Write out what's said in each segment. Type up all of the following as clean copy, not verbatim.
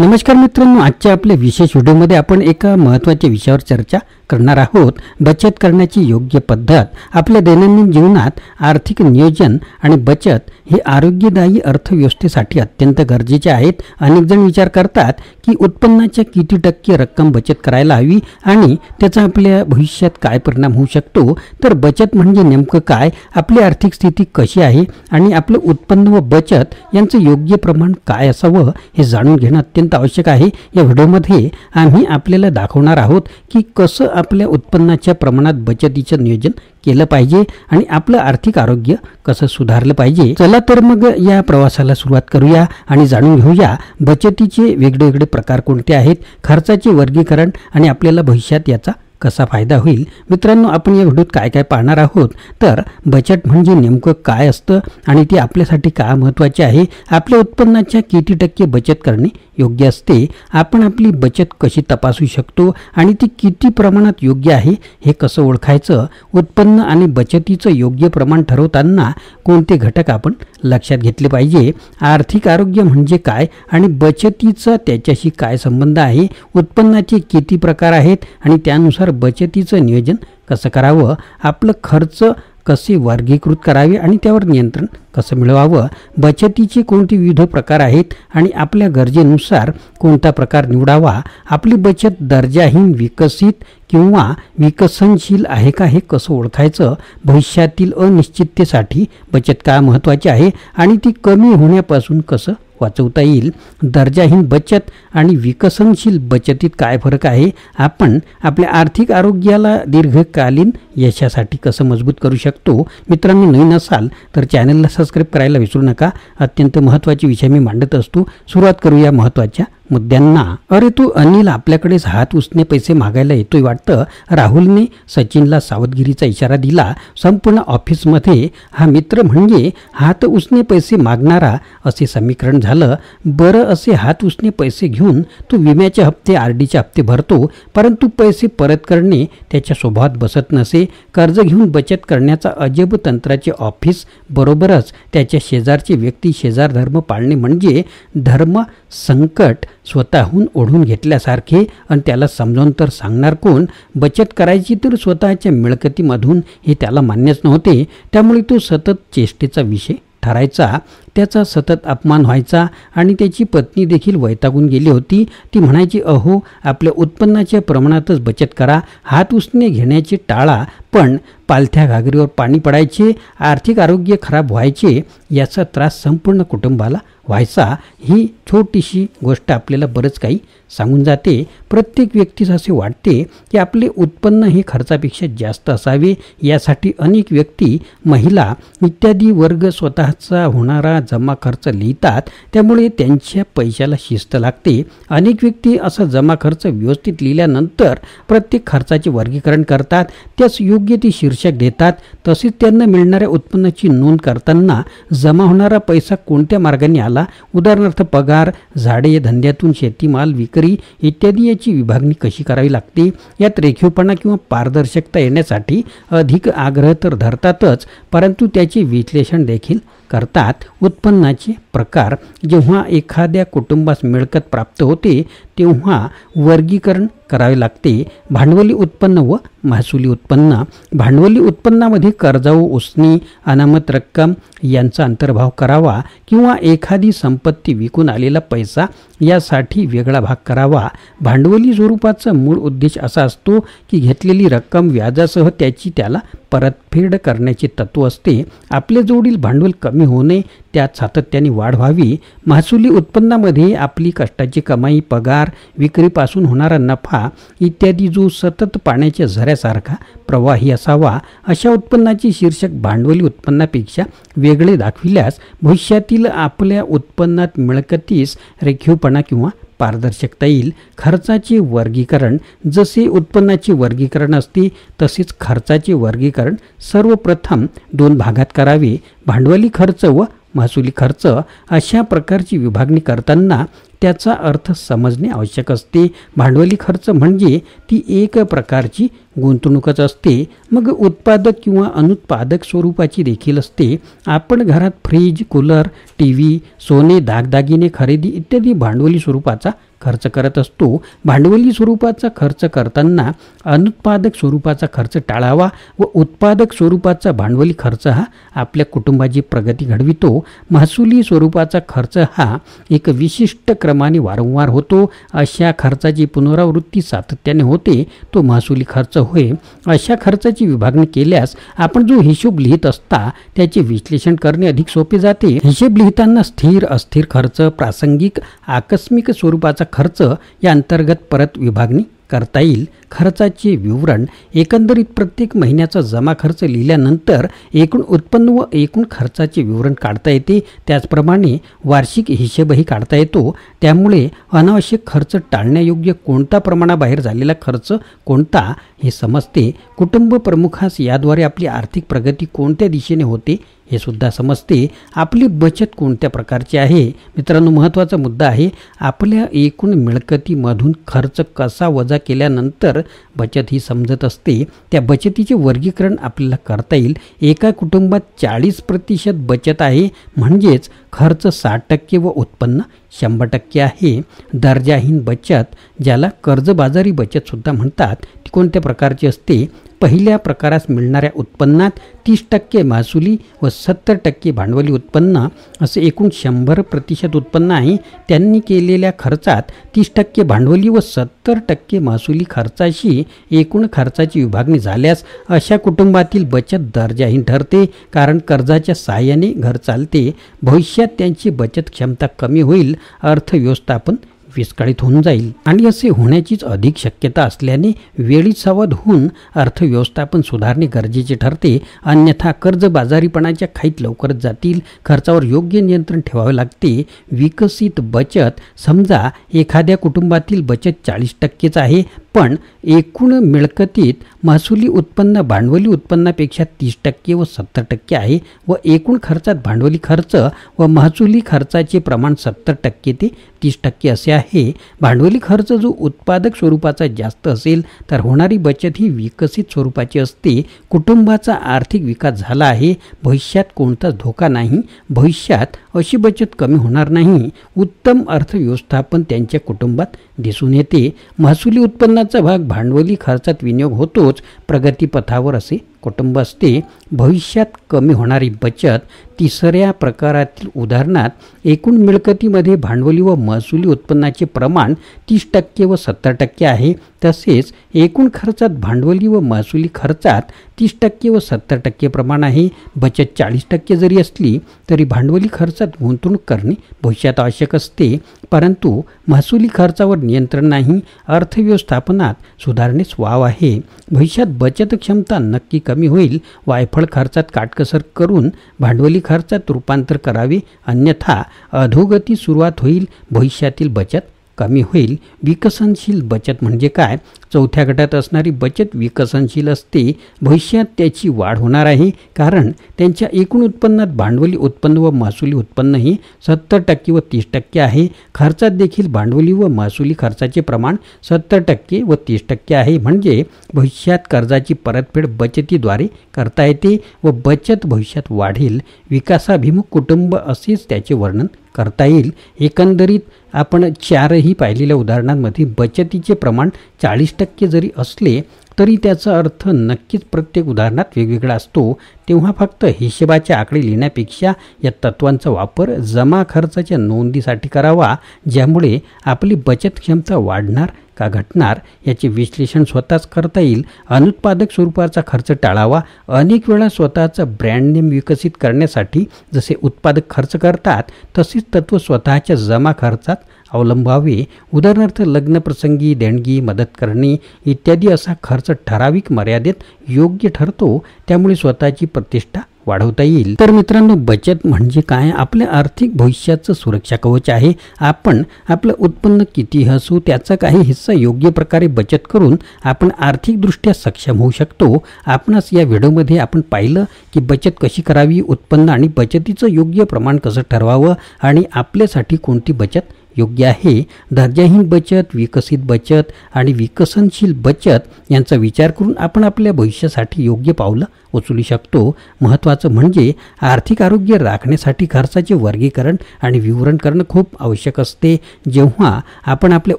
नमस्कार मित्रांनो, आजच्या आपल्या विशेष व्हिडिओमध्ये आपण एका महत्त्वाच्या विषयावर चर्चा करणार आहोत. बचत करण्याची योग्य पद्धत. आपल्या दैनंदिन जीवनात आर्थिक नियोजन आणि बचत हे आरोग्यदायी अर्थव्यवस्थेसाठी अत्यंत गरजेचे आहेत. अनेक जण विचार करतात की उत्पन्नाच्या किती टक्के रक्कम बचत करायला हवी आणि त्याचा आपल्या भविष्यात काय परिणाम होऊ शकतो. तर बचत म्हणजे नेमकं काय, आपली आर्थिक स्थिती कशी आहे आणि आपलं उत्पन्न व बचत यांचं योग्य प्रमाण काय असावं हे जाणून घेणं अत्यंत आवश्यक आहे. या व्हिडिओमध्ये आम्ही आपल्याला दाखवणार आहोत की कसं आपल्या उत्पन्नाच्या प्रमाणात बचतीचं नियोजन केलं पाहिजे आणि आपलं आर्थिक आरोग्य कसं सुधारलं पाहिजे. चला तर मग या प्रवासाला सुरुवात करूया आणि जाणून घेऊया बचतीचे वेगवेगळे प्रकार कोणते आहेत, खर्चाचे वर्गीकरण आणि आपल्याला भविष्यात याचा कसा फायदा होईल. मित्रांनो, आपण या व्हिडिओत काय काय पाहणार आहोत. तर बचत म्हणजे नेमकं काय असतं आणि ते आपल्यासाठी का महत्त्वाचे आहे, आपल्या उत्पन्नाच्या किती टक्के बचत करणे योग्य असते, आपण आपली बचत कशी तपासू शकतो आणि ती किती प्रमाणात योग्य आहे हे कसं ओळखायचं, उत्पन्न आणि बचतीचं योग्य प्रमाण ठरवताना कोणते घटक आपण लक्षात घेतले पाहिजे, आर्थिक आरोग्य म्हणजे काय आणि बचतीचा त्याच्याशी काय संबंध आहे, उत्पन्नाचे किती प्रकार आहेत आणि त्यानुसार बचतीचं नियोजन कसं करावं, आपलं खर्च कसे वर्गीकृत करावे आणि त्यावर नियंत्रण कसं मिळवावं, बचतीचे कोणते विविध प्रकार आहेत आणि आपल्या गरजेनुसार कोणता प्रकार निवडावा, आपली बचत दर्जाहीन, विकसित किंवा विकसनशील आहे का हे कसं ओळखायचं, भविष्यातील अनिश्चिततेसाठी बचत का महत्त्वाची आहे आणि ती कमी होण्यापासून कसं वाचवता येईल, दर्जाहीन बचत आणि विकसनशील बचतीत काय फरक आहे, आपण आपल्या आर्थिक आरोग्याला दीर्घकालीन यशासाठी कसं मजबूत करू शकतो. मित्रांनो, नवीन असाल तर चॅनलला सबस्क्राईब करायला विसरू नका. अत्यंत महत्त्वाचे विषय मी मांडत असतो. सुरुवात करूया महत्त्वाच्या मुद्द्यांना. अरे तू अनिल, आपल्याकडेच हात उसने पैसे मागायला येतोय वाटतं. राहुलने सचिनला सावधगिरीचा इशारा दिला. संपूर्ण ऑफिसमध्ये हा मित्र म्हणजे हात उसने पैसे मागणारा असे समीकरण झालं. बरं, असे हात उसने पैसे घेऊन तू विम्याचे हप्ते, आरडीचे हप्ते भरतो, परंतु पैसे परत करणे त्याच्या स्वभावात बसत नसे. कर्ज घेऊन बचत करण्याचा अजब तंत्राचे ऑफिस, बरोबरच त्याच्या शेजारची व्यक्ती, शेजार धर्म पाळणे म्हणजे धर्म संकट स्वतःहून ओढून घेतल्यासारखे. आणि त्याला समजावून तर सांगणार कोण, बचत करायची तर स्वतःच्या मिळकतीमधून हे त्याला मान्यच नव्हते. त्यामुळे तो सतत चेष्टेचा विषय ठरायचा, त्याचा सतत अपमान व्हायचा आणि त्याची पत्नी देखील वैतागून गेली होती. ती म्हणायची, अहो, आपल्या उत्पन्नाच्या प्रमाणातच बचत करा, हात उसने घेण्याचे टाळा. पण पालथ्या घागरीवर पाणी पडायचे, आर्थिक आरोग्य खराब व्हायचे, याचा त्रास संपूर्ण कुटुंबाला व्हायचा. ही छोटीशी गोष्ट आपल्याला बरंच काही सांगून जाते. प्रत्येक व्यक्तीस असे वाटते की आपले उत्पन्न हे खर्चापेक्षा जास्त असावे. यासाठी अनेक व्यक्ती, महिला इत्यादी वर्ग स्वतःचा होणारा जमा खर्च लिहितात. त्यामुळे त्यांच्या पैशाला शिस्त लागते. अनेक व्यक्ती असा जमा खर्च व्यवस्थित लिहिल्यानंतर प्रत्येक खर्चाचे वर्गीकरण करतात, त्यास योग्य ती शीर्षक देतात. तसेच त्यांना मिळणाऱ्या उत्पन्नाची नोंद करताना जमा होणारा पैसा कोणत्या मार्गाने आला, उदाहरणार्थ पगार, झाडे, धंद्यातून शेतीमाल विक्री इत्यादी, याची विभागणी कशी करावी लागते. यात रेखीवपणा किंवा पारदर्शकता येण्यासाठी अधिक आग्रह तर धरतातच, परंतु त्याचे विश्लेषण देखील करतात. उत्पन्नाचे प्रकार. जेव्हा एखाद्या कुटुंबास मिळकत प्राप्त होते तेव्हा वर्गीकरण करावे लागते. भांडवली उत्पन्न व महसुली उत्पन्न. भांडवली उत्पन्नामध्ये कर्जाऊ, उसनी, अनामत रक्कम यांचा अंतर्भाव करावा किंवा एखादी संपत्ती विकून आलेला पैसा यासाठी वेगळा भाग करावा. भांडवली स्वरूपाचा मूळ उद्देश असा असतो की घेतलेली रक्कम व्याजासह त्याची त्याला परतफेड करण्याचे तत्व असते. आपल्या जवळील भांडवल कमी होणे, त्यात सातत्याने वाढ व्हावी. महसुली उत्पन्नामध्ये आपली कष्टाची कमाई, पगार, विक्रीपासून होणारा नफा इत्यादी जो सतत पाण्याच्या झऱ्यासारखा प्रवाही असावा. अशा उत्पन्नाचे शीर्षक भांडवली उत्पन्नापेक्षा वेगळे दाखविल्यास भविष्यातील आपल्या उत्पन्नात मिळकतीस रेखीवपणा किंवा पारदर्शकता येईल. खर्चाचे वर्गीकरण. जसे उत्पन्नाचे वर्गीकरण असते तसेच खर्चाचे वर्गीकरण सर्वप्रथम 2 भागात करावे, भांडवली खर्च व महसुली खर्च. अशा प्रकारची विभागणी करताना त्याचा अर्थ समजणे आवश्यक असते. भांडवली खर्च म्हणजे ती एक प्रकारची गुंतवणूकच असते, मग उत्पादक किंवा अनुत्पादक स्वरूपाची देखील असते. आपण घरात फ्रीज, कूलर, टी व्ही, सोने, दागदागिने खरेदी इत्यादी भांडवली स्वरूपाचा खर्च करत असतो. भांडवली स्वरूपाचा खर्च करताना अनुत्पादक स्वरूपाचा खर्च टाळावा व उत्पादक स्वरूपाचा भांडवली खर्च हा आपल्या कुटुंबाची प्रगती घडवितो. महसुली स्वरूपाचा खर्च हा एक विशिष्ट क्रमाने वारंवार होतो. अशा खर्चाची पुनरावृत्ती सातत्याने होते, तो महसुली खर्च होय. अशा खर्चाची विभागणी केल्यास आपण जो हिशोब लिहित असता त्याचे विश्लेषण करणे अधिक सोपे जाते. हिशोब लिहिताना स्थिर, अस्थिर खर्च, प्रासंगिक, आकस्मिक स्वरूपाचा खर्च या अंतर्गत परत विभागणी करता येईल. खर्चाचे विवरण एकंदरीत प्रत्येक महिन्याचा जमा खर्च लिहिल्यानंतर एकूण उत्पन्न व एकूण खर्चाचे विवरण काढता येते. त्याचप्रमाणे वार्षिक हिशेबही काढता येतो. त्यामुळे अनावश्यक खर्च टाळण्यायोग्य कोणता प्रमाणाबाहेर झालेला खर्च कोणता हे समजते. कुटुंब प्रमुखास याद्वारे आपली आर्थिक प्रगती कोणत्या दिशेने होते हे सुद्धा समजते. आपली बचत कोणत्या प्रकारची आहे. मित्रांनो, महत्त्वाचा मुद्दा आहे. आपल्या एकूण मिळकतीमधून खर्च कसा वजा केल्यानंतर बचत ही समजत असते. त्या बचतीचे वर्गीकरण आपल्याला करता येईल. एका कुटुंबात 40% बचत आहे, म्हणजेच खर्च 60% व उत्पन्न 100% आहे. दर्जाहीन बचत, ज्याला कर्जबाजारी बचत सुद्धा म्हणतात, ती कोणत्या प्रकारची असते. पहिल्या प्रकारास मिळणाऱ्या उत्पन्नात 30% महसुली व 70% भांडवली उत्पन्न असे एकूण 100% उत्पन्न आहे. त्यांनी केलेल्या खर्चात 30% भांडवली व 70% महसुली खर्चाशी एकूण खर्चाची विभागणी झाल्यास अशा कुटुंबातील बचत दर्जाहीन ठरते, कारण कर्जाच्या सहाय्याने घर चालते. भविष्यात त्यांची बचत क्षमता कमी होईल, अर्थव्यवस्थापन विस्कळीत होऊन जाईल आणि असे होण्याचीच अधिक शक्यता असल्याने वेळीच सावध होऊन अर्थव्यवस्थापन सुधारणे गरजेचे ठरते. अन्यथा कर्जबाजारीपणाच्या खाईत लवकरच जातील. खर्चावर योग्य नियंत्रण ठेवावे लागते. विकसित बचत, समजा एखाद्या कुटुंबातील बचत 40%च आहे, पण एकूण मिळकतीत महसुली उत्पन्न भांडवली उत्पन्नापेक्षा 30% व 70% आहे व एकूण खर्चात भांडवली खर्च व महसुली खर्चाचे प्रमाण 70% ते 30% असे आहे. भांडवली खर्च जो उत्पादक स्वरूपाचा जास्त असेल तर होणारी बचत ही विकसित स्वरूपाची असते. कुटुंबाचा आर्थिक विकास झाला आहे, भविष्यात कोणताच धोका नाही, भविष्यात अशी बचत कमी होणार नाही. उत्तम अर्थव्यवस्थापन त्यांच्या कुटुंबात दिसून येते. महसुली उत्पन्नाचा भाग भांडवली खर्चात विनियोग होतोच. प्रगतीपथावर असे कुटुंब असते. भविष्यात कमी होणारी बचत. तिसऱ्या प्रकारातील उदाहरणात एकूण मिळकतीमध्ये भांडवली व महसुली उत्पन्नाचे प्रमाण 30% व 70% आहे. तसेच एकूण खर्चात भांडवली व महसुली खर्चात 30% व 70% प्रमाण आहे. बचत 40% जरी असली तरी भांडवली खर्चात गुंतवणूक करणे भविष्यात आवश्यक असते, परंतु महसुली खर्चावर नियंत्रण नाही. अर्थव्यवस्थापनात सुधारणेस वाव आहे. भविष्यात बचत क्षमता नक्की कमी होईल. वायफळ खर्चात काटकसर करून भांडवली खर्चात रूपांतर करावे, अन्यथा अधोगती सुरुवात होईल. भविष्यातील बचत कमी होईल. विकसनशील बचत म्हणजे काय? चौथ्या गटात असणारी बचत विकसनशील असते. भविष्यात त्याची वाढ होणार आहे, कारण त्यांच्या एकूण उत्पन्नात भांडवली उत्पन्न व महसुली उत्पन्न हे 70% व 30% आहे. खर्चात देखील भांडवली व महसुली खर्चाचे प्रमाण 70% व 30% आहे. म्हणजे भविष्यात कर्जाची परतफेड बचतीद्वारे करता येते व बचत भविष्यात वाढेल. विकासाभिमुख कुटुंब असेच त्याचे वर्णन करता येईल. एकंदरीत आपण चारही पाहिलेल्या उदाहरणांमध्ये बचतीचे प्रमाण 40% जरी असले तरी त्याचा अर्थ नक्कीच प्रत्येक उदाहरणात वेगवेगळा असतो. तेव्हा फक्त हिशेबाचे आकडे लिहिण्यापेक्षा या तत्वांचा वापर जमा खर्चाच्या नोंदीसाठी करावा, ज्यामुळे आपली बचत क्षमता वाढणार का घटणार याचे विश्लेषण स्वतःच करता येईल. अनुत्पादक स्वरूपाचा खर्च टाळावा. अनेक वेळा स्वतःचा ब्रँड नेम विकसित करण्यासाठी जसे उत्पादक खर्च करतात तसेच तत्व स्वतःच्या जमा खर्चात अवलंबावे. उदाहरणार्थ लग्नप्रसंगी देणगी, मदत करणे इत्यादी असा खर्च ठराविक मर्यादेत योग्य ठरतो. त्यामुळे स्वतःची प्रतिष्ठा वाढवता येईल. तर मित्रांनो, बचत म्हणजे काय? आपल्या आर्थिक भविष्याचं सुरक्षा कवच आहे. आपण आपलं उत्पन्न किती असो त्याचा काही हिस्सा योग्य प्रकारे बचत करून आपण आर्थिकदृष्ट्या सक्षम होऊ शकतो. आपणास या व्हिडिओमध्ये आपण पाहिलं की बचत कशी करावी, उत्पन्न आणि बचतीचं योग्य प्रमाण कसं ठरवावं आणि आपल्यासाठी कोणती बचत योग्य आहे. दर्जाहीन बचत, विकसित बचत आणि विकसनशील बचत यांचा विचार करून आपण आपल्या भविष्यासाठी योग्य पावलं उचलू शकतो. महत्त्वाचं म्हणजे आर्थिक आरोग्य राखण्यासाठी खर्चाचे वर्गीकरण आणि विवरण करणं खूप आवश्यक असते. जेव्हा आपण आपल्या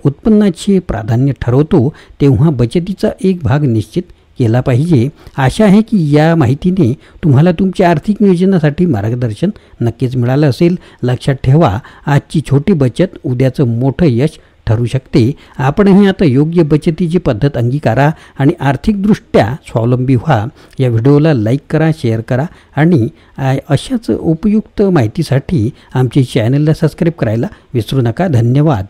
उत्पन्नाचे प्राधान्य ठरवतो तेव्हा बचतीचा एक भाग निश्चित केला पाहिजे. आशा आहे की या माहितीने तुम्हाला तुमच्या आर्थिक नियोजनासाठी मार्गदर्शन नक्कीच मिळालं असेल. लक्षात ठेवा, आजची छोटी बचत उद्याचं मोठं यश ठरू शकते. आपणही आता योग्य बचतीची पद्धत अंगीकारा आणि आर्थिकदृष्ट्या स्वावलंबी व्हा. या व्हिडिओला लाईक करा, शेअर करा आणि अशाच उपयुक्त माहितीसाठी आमच्या चॅनलला सबस्क्राईब करायला विसरू नका. धन्यवाद.